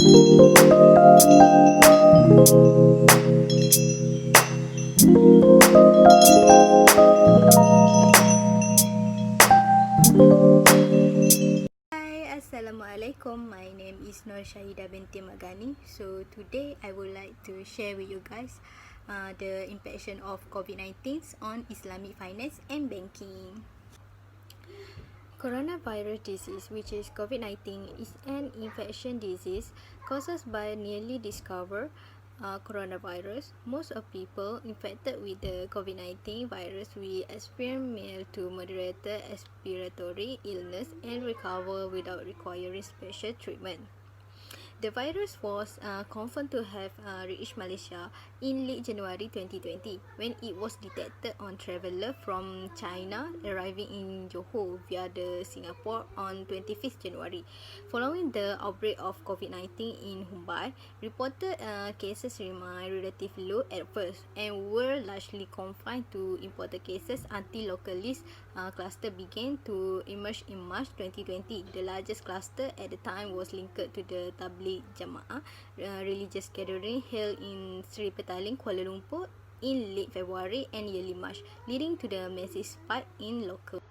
Assalamualaikum. My name is Nur Shahida binti Magani. So today I would like to share with you guys the impact of COVID-19 on Islamic finance and banking. Coronavirus disease, which is COVID-19, is an infection disease caused by newly discovered coronavirus. Most of people infected with the COVID-19 virus will experience mild to moderate respiratory illness and recover without requiring special treatment. The virus was confirmed to have reached Malaysia in late January 2020 when it was detected on traveller from China arriving in Johor via the Singapore on 25th January. Following the outbreak of COVID-19 in Mumbai, reported cases remained relatively low at first and were largely confined to imported cases until localist cluster began to emerge in March 2020. The largest cluster at the time was linked to the Tabligh Jamaah religious gathering held in Sri Petaling, Kuala Lumpur in late February and early March, leading to the massive spike in local.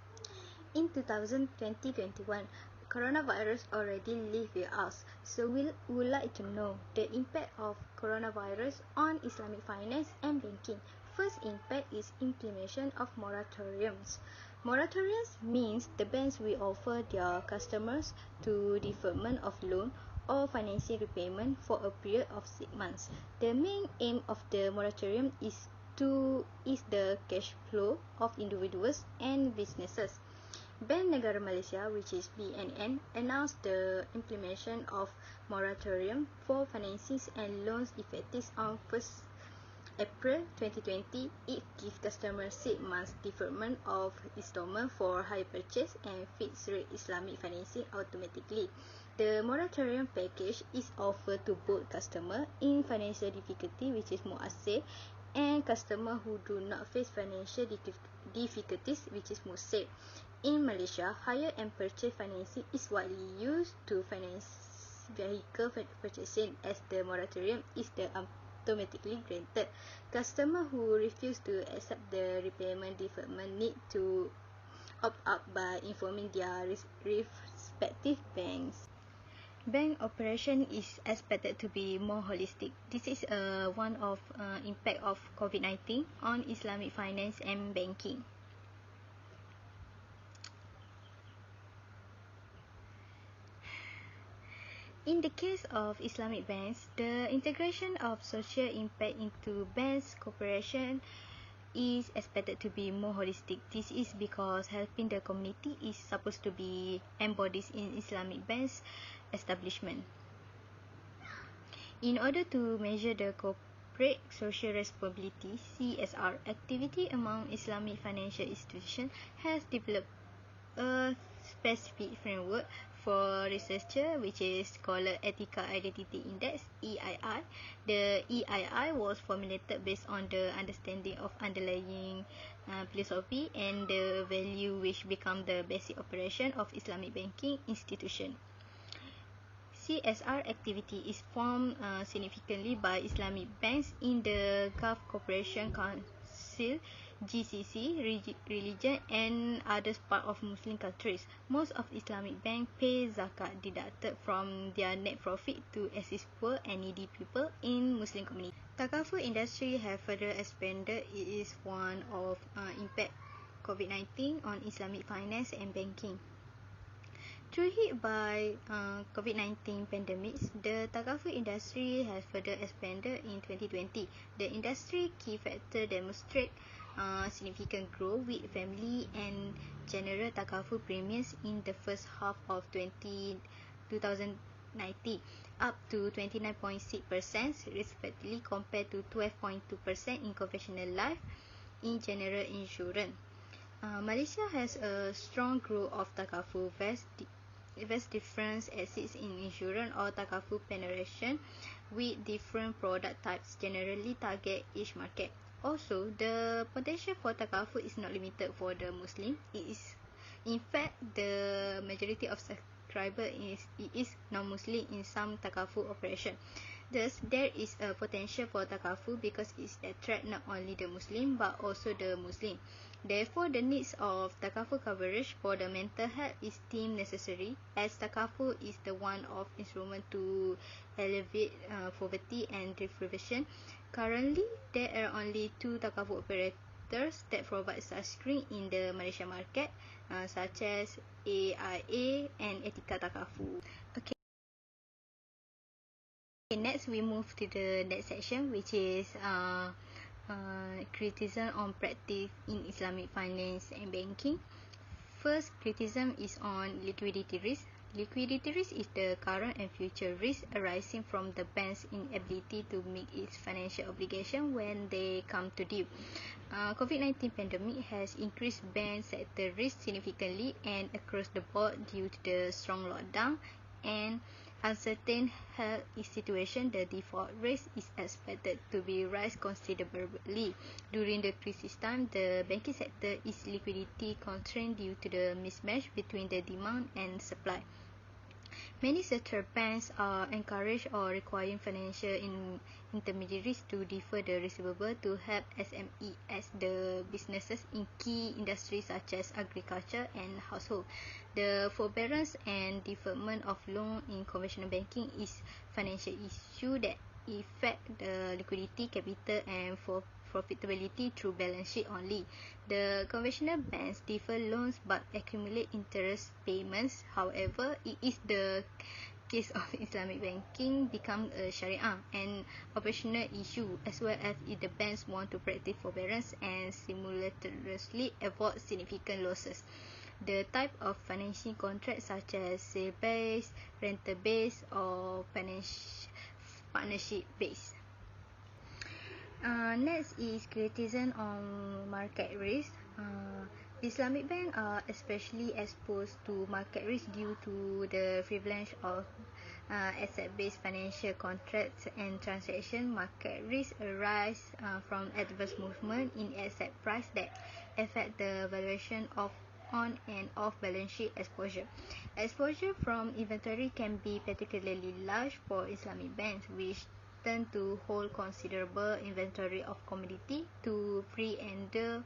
In 2021, coronavirus already lived with us, so we would like to know the impact of coronavirus on Islamic finance and banking. First impact is implementation of moratoriums. Moratoriums means the banks will offer their customers to deferment of loan or financing repayment for a period of 6 months. The main aim of the moratorium is to ease the cash flow of individuals and businesses. Bank Negara Malaysia, which is BNN, announced the implementation of moratorium for financings and loans effective on 1st April 2020. It gives customers 6 months deferment of installment for hire purchase and fixed rate Islamic financing automatically. The moratorium package is offered to both customers in financial difficulty, which is muasir, and customers who do not face financial difficulties, which is musir. In Malaysia, hire and purchase financing is widely used to finance vehicle purchasing, as the moratorium is the automatically granted. Customers who refuse to accept the repayment deferment need to opt out by informing their respective banks. Bank operation is expected to be more holistic. This is one of impact of COVID-19 on Islamic finance and banking. In the case of Islamic banks, the integration of social impact into banks cooperation is expected to be more holistic. This is because helping the community is supposed to be embodied in Islamic banks establishment. In order to measure the corporate social responsibility (CSR) activity among Islamic financial institutions, has developed a specific framework for researcher, which is called Ethical Identity Index (EII). The EII was formulated based on the understanding of underlying philosophy and the value which become the basic operation of Islamic banking institution. CSR activity is formed significantly by Islamic banks in the Gulf Cooperation Council (GCC) religion and other parts of Muslim countries. Most of Islamic banks pay zakat deducted from their net profit to assist poor and needy people in Muslim community. Takaful industry have further expanded. It is one of impact COVID-19 on Islamic finance and banking. Through hit by COVID-19 pandemics, the takaful industry has further expanded in 2020. The industry key factor demonstrate significant growth with family and general takaful premiums in the first half of 2019, up to 29.6% respectively compared to 12.2% in conventional life in general insurance. Malaysia has a strong growth of takaful vast difference exists in insurance or takaful penetration, with different product types generally target each market. Also, the potential for takaful is not limited for the Muslim. It is, in fact, the majority of subscriber is non-Muslim in some takaful operation. Thus, there is a potential for takaful because it attracts not only the Muslim but also the Muslim. Therefore, the needs of takaful coverage for the mental health is deemed necessary, as takaful is the one of instrument to alleviate poverty and deprivation. Currently, there are only 2 takaful operators that provide such screen in the Malaysia market, such as AIA and Etika Takaful. Okay. Next, we move to the next section, which is criticism on practice in Islamic finance and banking. First, criticism is on liquidity risk. Liquidity risk is the current and future risk arising from the bank's inability to meet its financial obligation when they come to due. COVID-19 pandemic has increased bank sector risk significantly and across the board due to the strong lockdown and uncertain health situation. The default rate is expected to be rise considerably. During the crisis time, the banking sector is liquidity constrained due to the mismatch between the demand and supply. Many central banks are encouraged or requiring financial intermediaries to defer the receivable to help SME as the businesses in key industries such as agriculture and household. The forbearance and deferment of loan in conventional banking is financial issue that affect the liquidity, capital and profitability through balance sheet only. The conventional banks defer loans but accumulate interest payments. However, it is the case of Islamic banking become a Sharia and operational issue, as well as if the banks want to practice forbearance and simultaneously avoid significant losses. The type of financing contract such as sale-based, rental-based or partnership-based. Next is criticism on market risk. Islamic banks are especially exposed to market risk due to the prevalence of asset-based financial contracts and transaction. Market risk arise from adverse movement in asset price that affect the valuation of on and off balance sheet exposure. Exposure from inventory can be particularly large for Islamic banks, which tend to hold considerable inventory of commodity to pre-enter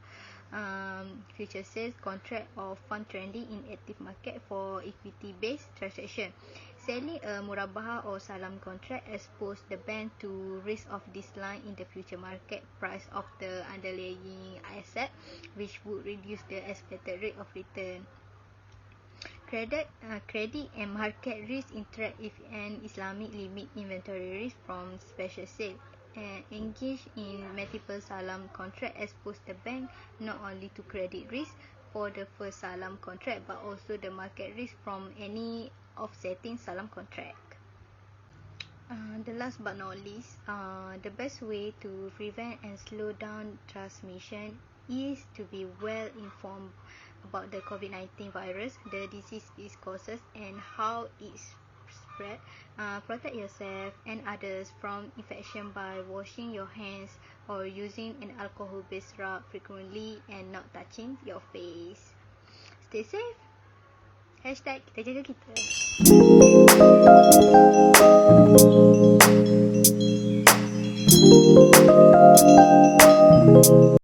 future sales contract or fund trading in active market for equity-based transaction. Selling a murabaha or salam contract expose the bank to risk of decline in the future market price of the underlying asset, which would reduce the expected rate of return. Credit and market risk interact if an Islamic limit inventory risk from special sale. Engage in multiple salam contract expose the bank not only to credit risk for the first salam contract but also the market risk from any offsetting salam contract. The last but not least, the best way to prevent and slow down transmission is to be well informed about the COVID-19 virus, the disease its causes and how it spread. Protect yourself and others from infection by washing your hands or using an alcohol-based rub frequently and not touching your face. Stay safe. #kita jaga kita.